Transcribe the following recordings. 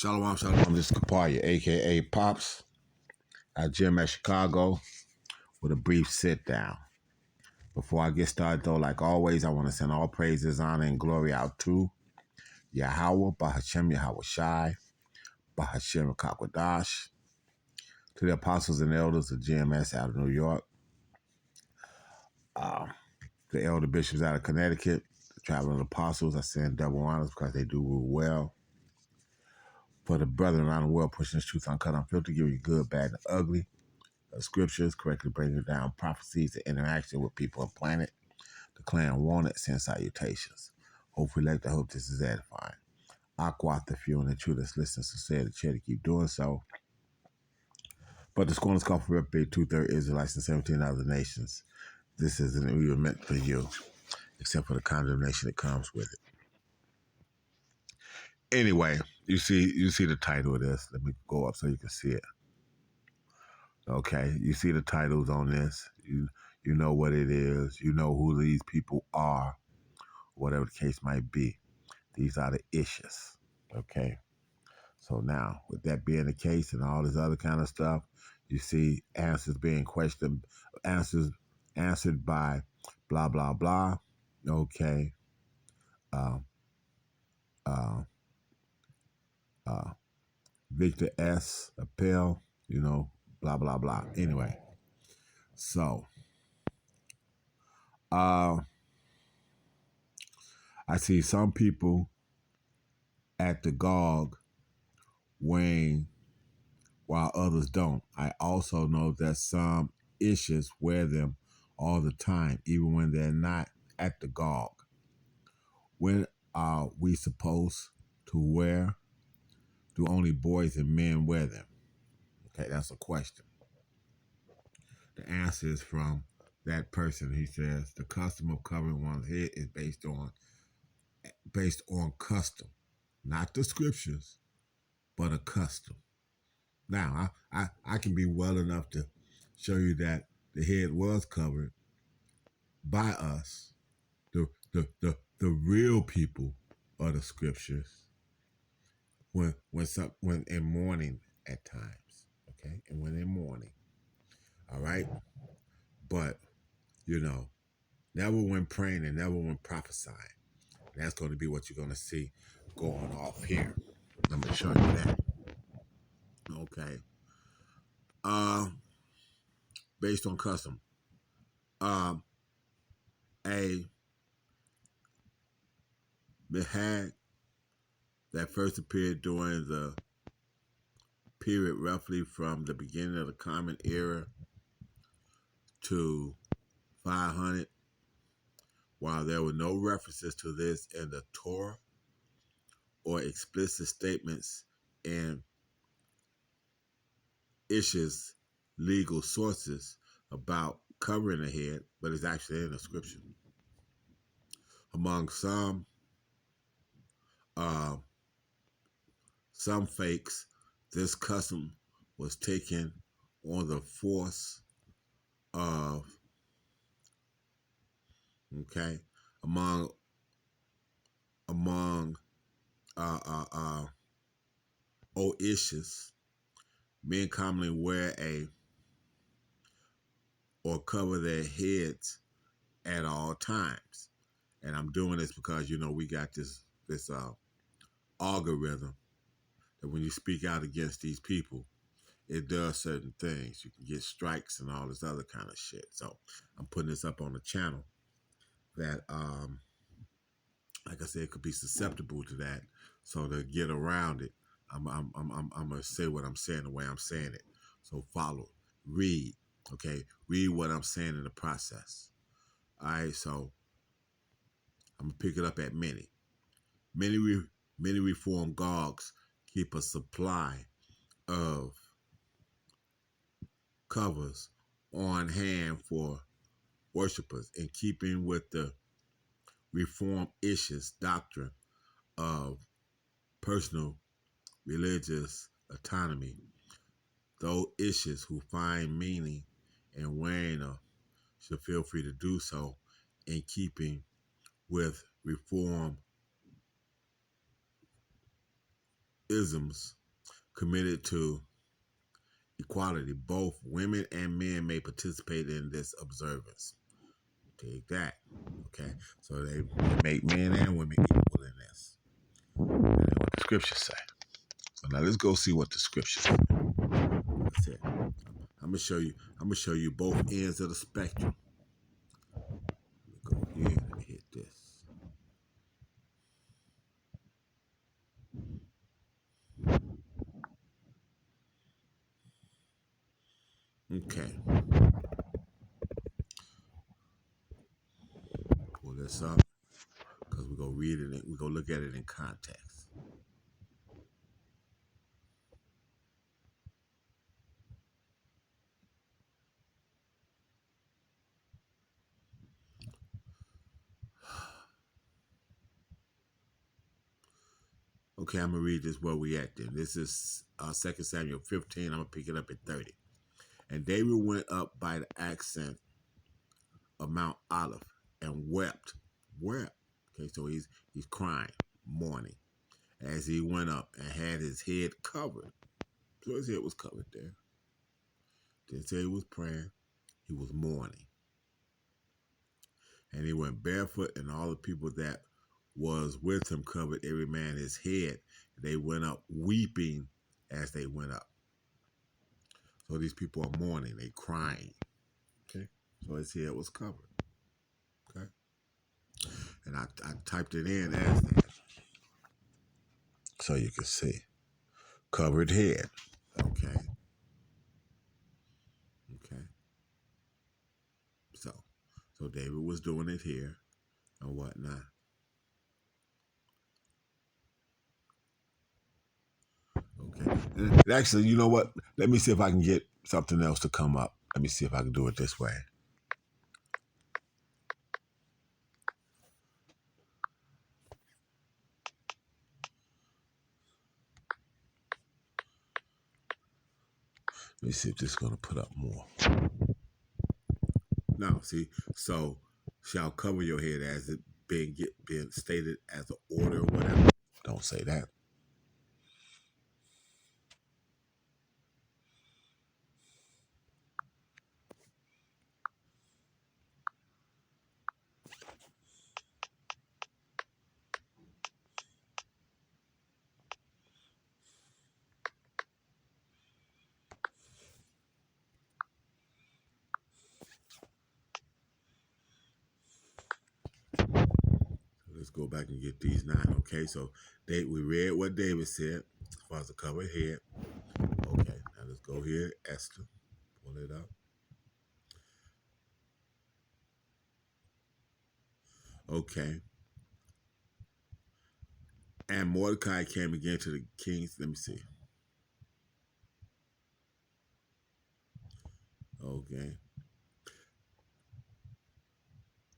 Shalom, shalom. This is Kapadia, a.k.a. Pops, at Gym at Chicago with a brief sit-down. Before I get started, though, like always, I want to send all praises, honor, and glory out to Yahweh, Bahashem Yahweh Shai, Bahashem Kakwadash, to the apostles and elders of GMS out of New York, the elder bishops out of Connecticut, the traveling apostles. I send double honors because they do rule well. For the brethren around the world pushing this truth uncut, unfiltered, giving you good, bad, and ugly. Scriptures, correctly breaking down prophecies and interaction with people and planet. The clan wanted, send salutations. Hopefully, like to hope this is edifying. Aqua, the few and the true that's listening, sincere, the chair to keep doing so. But the scorn is called for Rep 2/3 Israelites and 17 other nations. This isn't even meant for you, except for the condemnation that comes with it. Anyway, you see the title of this. Let me go up so you can see it. Okay, you see the titles on this. You know what it is. You know who these people are, whatever the case might be. These are the issues. Okay. So now, with that being the case and all this other kind of stuff, you see answers being questioned, answers answered by blah blah blah. Okay. Uh, uh, uh, Victor S. Appel. Blah blah blah. Anyway, so I see some people at the Gog weighing while others don't. I also know that some issues wear them all the time, even when they're not at the Gog. When are we supposed to wear? Do only boys and men wear them? Okay, that's a question. The answer is from that person. He says the custom of covering one's head is based on custom, not the scriptures, but a custom. Now, I can be well enough to show you that the head was covered by us, the real people of the scriptures, when in mourning at times, okay, and when in mourning, all right, but never when praying and never when prophesying. That's going to be what you're going to see going off here. I'm going to show you that. Okay. Based on custom. A Mihag that first appeared during the period roughly from the beginning of the Common Era to 500, while there were no references to this in the Torah or explicit statements in Ish's legal sources about covering the head, but it's actually in the scripture. Among some fakes, this custom was taken on the force of, okay, among Oishas, men commonly wear or cover their heads at all times. And I'm doing this because we got this algorithm that when you speak out against these people, it does certain things. You can get strikes and all this other kind of shit. So I'm putting this up on the channel that, like I said, it could be susceptible to that. So to get around it, I'm gonna say what I'm saying the way I'm saying it. So follow, read, okay, read what I'm saying in the process. All right, so I'm gonna pick it up at many. Many Reform Gogs keep a supply of covers on hand for worshipers in keeping with the Reform Ish's doctrine of personal religious autonomy. Those Ishis who find meaning in wearing them should feel free to do so in keeping with Reform isms committed to equality. Both women and men may participate in this observance. Take that. Okay. So they make men and women equal in this. And then what the scriptures say. So now let's go see what the scriptures say. That's it. I'm gonna show you both ends of the spectrum. Let me go here and hit this. Okay. Pull this up because we're gonna read it. We're gonna look at it in context. Okay, I'm gonna read this where we at then. This is 2 Samuel 15. I'm gonna pick it up at 30. And David went up by the ascent of Mount Olive and wept. Wept. Okay, so he's crying, mourning, as he went up and had his head covered. So his head was covered there. Didn't say he was praying, he was mourning. And he went barefoot, and all the people that was with him covered every man his head. They went up weeping as they went up. So these people are mourning, they crying. Okay. So his head was covered. Okay. And I typed it in as that. So you can see. Covered head. Okay. Okay. So David was doing it here and whatnot. Okay. And actually, you know what? Let me see if I can get something else to come up. Let me see if I can do it this way. Let me see if this is going to put up more. Now, see, so shall cover your head as it being stated as an order or whatever. Don't say that. Let's go back and get these 9. Okay, so we read what David said as far as the covered head. Okay, now let's go here, Esther. Pull it up. Okay. And Mordecai came again to the kings. Let me see. Okay.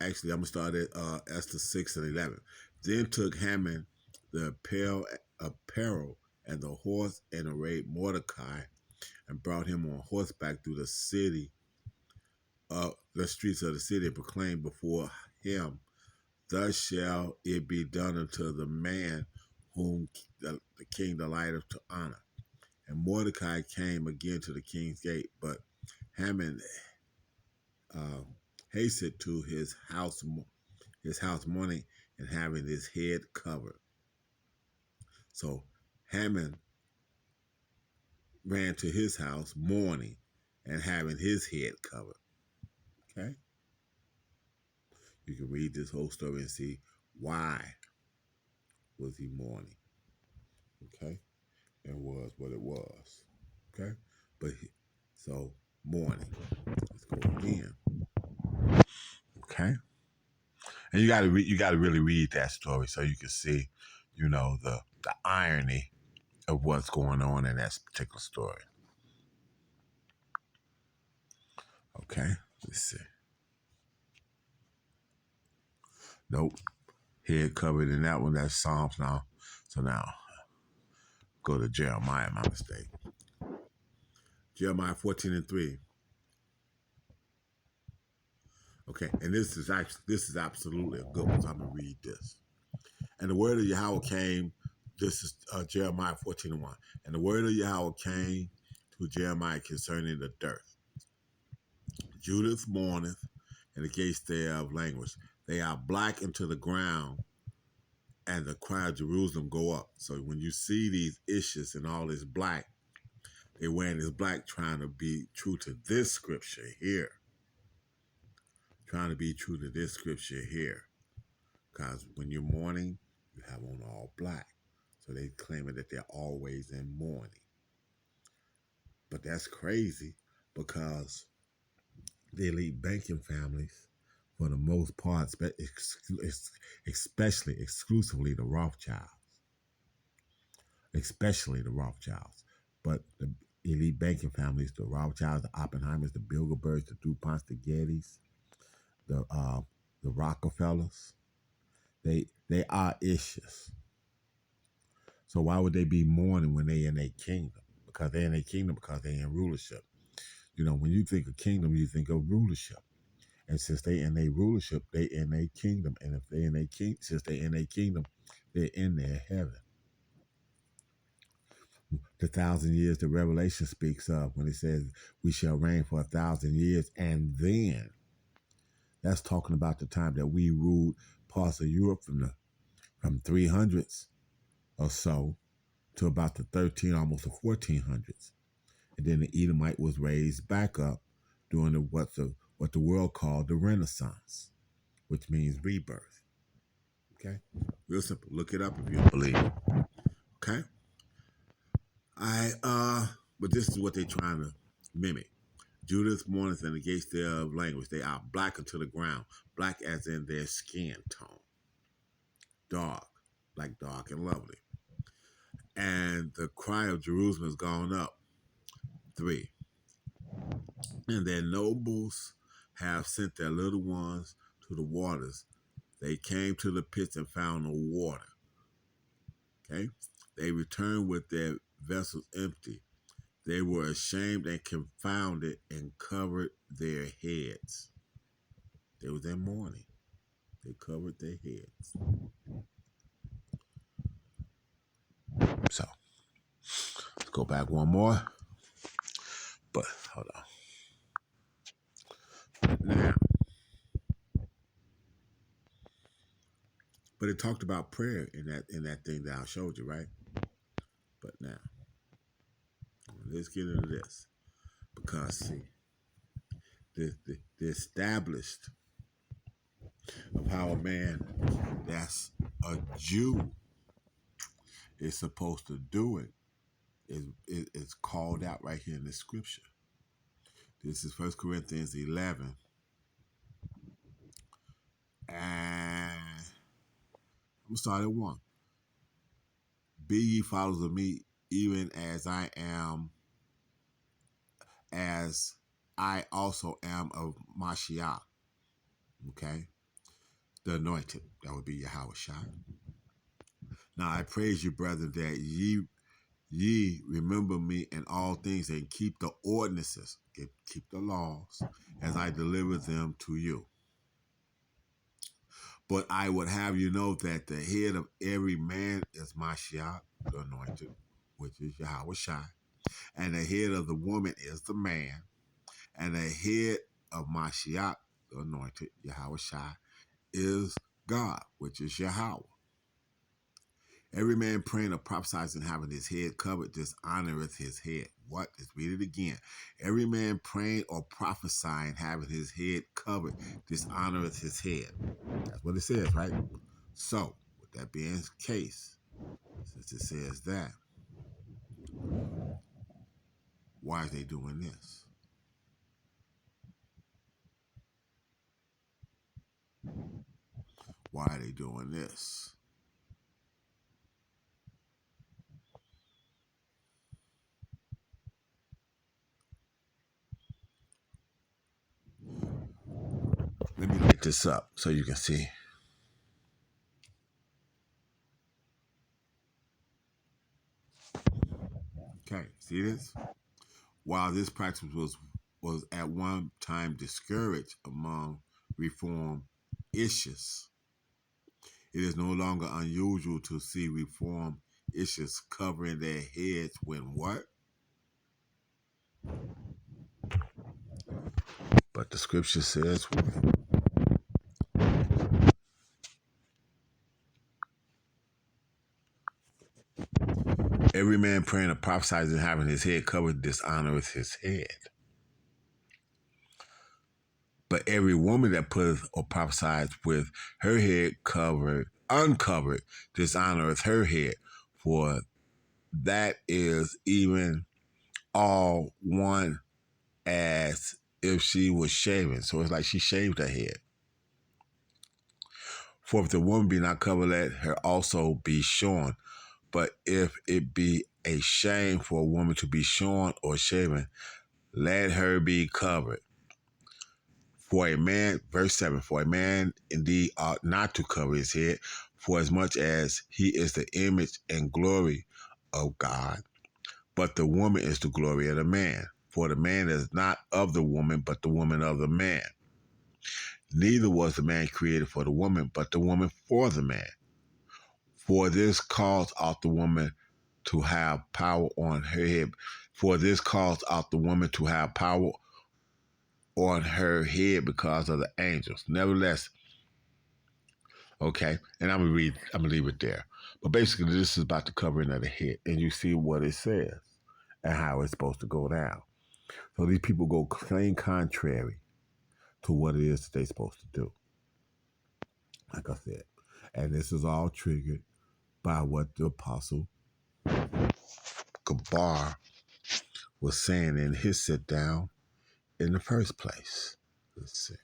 Actually, I'm going to start at Esther 6 and 11. Then took Haman the apparel and the horse and arrayed Mordecai and brought him on horseback through the streets of the city, and proclaimed before him, "Thus shall it be done unto the man whom the king delighteth to honor." And Mordecai came again to the king's gate, but Haman hastened to his house mourning and having his head covered. So Haman ran to his house mourning and having his head covered. Okay? You can read this whole story and see why was he mourning. Okay? And was what it was. Okay? So mourning. Let's go again. Okay? And you gotta really read that story so you can see, the irony of what's going on in that particular story. Okay, let's see. Nope. Head covered in that one. That's Psalms now. So now, go to Jeremiah, my mistake. Jeremiah 14 and 3. Okay, and this is absolutely a good one, so I'm going to read this. And the word of Yahweh came This is Jeremiah 14:1. And the word of Yahweh came to Jeremiah concerning the dearth. Judith mourneth, and the gates thereof languish. They are black into the ground, and the cry of Jerusalem go up. So when you see these issues and all this black, they're wearing this black trying to be true to this scripture here. Trying to be true to this scripture here. Because when you're mourning, you have on all black. So they claiming that they're always in mourning. But that's crazy because the elite banking families, for the most part, especially exclusively the Rothschilds, but the elite banking families, the Rothschilds, the Oppenheimers, the Bilderbergs, the DuPonts, the Gettys, the Rockefellers, they are issues. So why would they be mourning when they in a kingdom? Because they're in a kingdom because they're in rulership. You know, when you think of kingdom, you think of rulership. And since they in a rulership, they in a kingdom. And if they in a king, since they in a kingdom, they're in their heaven. The 1,000 years that Revelation speaks of when it says we shall reign for 1,000 years, and then that's talking about the time that we ruled parts of Europe from 300s or so to about the almost the 1400s. And then the Edomite was raised back up during what the world called the Renaissance, which means rebirth. Okay? Real simple. Look it up if you don't believe it. Okay? But this is what they're trying to mimic. Judith mourneth and the gates thereof language. They are black unto the ground. Black as in their skin tone. Dark. Like dark and lovely. And the cry of Jerusalem has gone up. 3. And their nobles have sent their little ones to the waters. They came to the pits and found no water. Okay? They returned with their vessels empty. They were ashamed and confounded and covered their heads. They was in mourning. They covered their heads. So, let's go back one more. But, hold on. Now, but it talked about prayer in that thing that I showed you, right? But now, let's get into this. Because, see, the established of how a man that's a Jew is supposed to do it is called out right here in the scripture. This is 1 Corinthians 11. And I'm going to start at 1. Be ye followers of me, even as I also am of Mashiach. Okay? The anointed. That would be Yahweh Shai. Now I praise you, brethren, that ye remember me in all things and keep the ordinances, keep the laws, as I deliver them to you. But I would have you know that the head of every man is Mashiach, the anointed, which is Yahweh Shai. And the head of the woman is the man. And the head of Mashiach, the anointed, Yahweh Shai, is God, which is Yahweh. Every man praying or prophesying having his head covered dishonoreth his head. What? Let's read it again. Every man praying or prophesying having his head covered dishonoreth his head. That's what it says, right? So, with that being the case, since it says that, why are they doing this? Why are they doing this? Let me light this up so you can see. Okay, see this? While this practice was at one time discouraged among Reform issues, it is no longer unusual to see Reform It's just covering their heads when what? But the scripture says, every man praying or prophesying having his head covered dishonoreth his head. But every woman that putteth or prophesies with her head covered, uncovered, dishonoreth her head. For that is even all one as if she was shaven. So it's like she shaved her head. For if the woman be not covered, let her also be shorn. But if it be a shame for a woman to be shorn or shaven, let her be covered. For a man, verse 7, for a man indeed ought not to cover his head, for as much as he is the image and glory of God. But the woman is the glory of the man. For the man is not of the woman, but the woman of the man. Neither was the man created for the woman, but the woman for the man. For this cause ought the woman to have power on her head. For this cause ought the woman to have power on her head because of the angels. Nevertheless, okay, and I'm gonna leave it there. But basically, this is about the covering of the head, and you see what it says and how it's supposed to go down. So these people go plain contrary to what it is that they're supposed to do. Like I said, and this is all triggered by what the apostle Gabar was saying in his sit down in the first place. Let's see.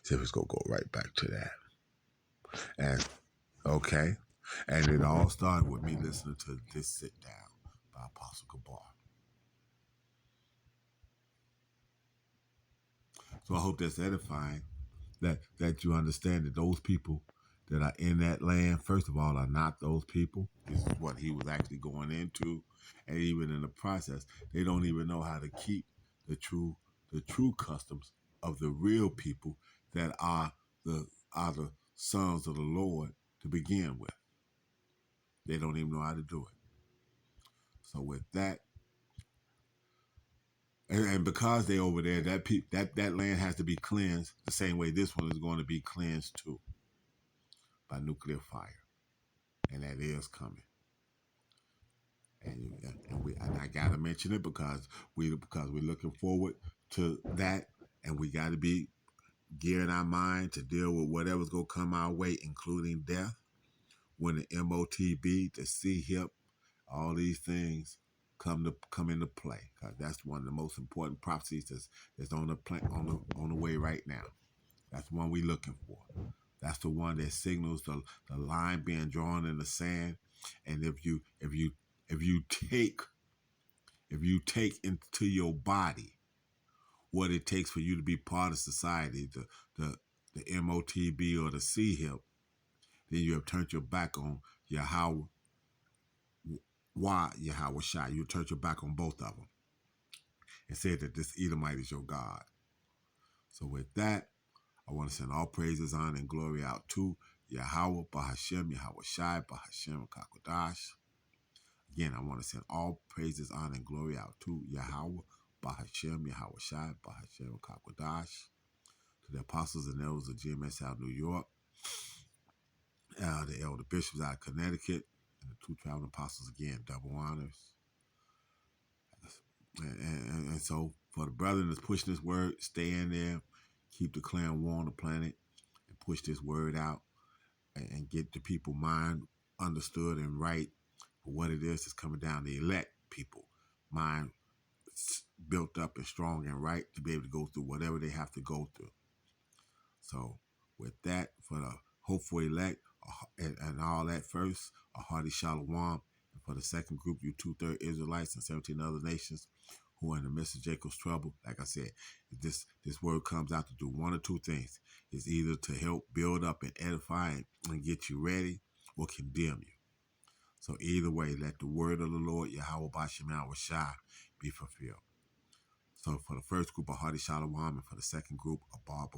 See if it's gonna go right back to that. And okay. And it all started with me listening to this sit down by Apostle Gabar. So I hope that's edifying, that you understand that those people that are in that land, first of all, are not those people. This is what he was actually going into. And even in the process, they don't even know how to keep the true customs of the real people that are the sons of the Lord to begin with. They don't even know how to do it. So with that, and because they over there, that land has to be cleansed the same way this one is going to be cleansed too, by nuclear fire, and that is coming. And I gotta mention it because we're looking forward to that, and we got to be gearing our mind to deal with whatever's gonna come our way, including death. When the MOTB, the C-HIP, all these things come into play, because that's one of the most important prophecies that's on the way right now. That's the one we're looking for. That's the one that signals the line being drawn in the sand. And if you take into your body what it takes for you to be part of society, the MOTB or the C-HIP, then you have turned your back on Yahweh. Why Yahweh Shai? You turned your back on both of them and said that this Edomite is your God. So with that, I want to send all praises, honor, and glory out to Yahweh, Bahashem, Yahweh Shai, Bahashem, Kakodash. Again, I want to send all praises, honor, and glory out to Yahweh, Bahashem, Yahweh Shai, Bahashem, Kakodash. To the apostles and elders of GMS out of New York, the elder bishops out of Connecticut, and the 2 traveling apostles again, double honors. And so for the brethren that's pushing this word, stay in there, keep the clan war on the planet, and push this word out, and get the people mind understood and right for what it is that's coming down. The elect people, mind built up and strong and right to be able to go through whatever they have to go through. So with that, for the hopeful elect and all that, first, a hearty shalom. And for the second group, you 2/3 Israelites and 17 other nations who are in the midst of Jacob's trouble. Like I said, this word comes out to do one or two things. It's either to help build up and edify and get you ready, or condemn you. So either way, let the word of the Lord, Yahweh Bashem Yahweh Shai, be fulfilled. So for the first group, a hearty shalom, and for the second group, a bar.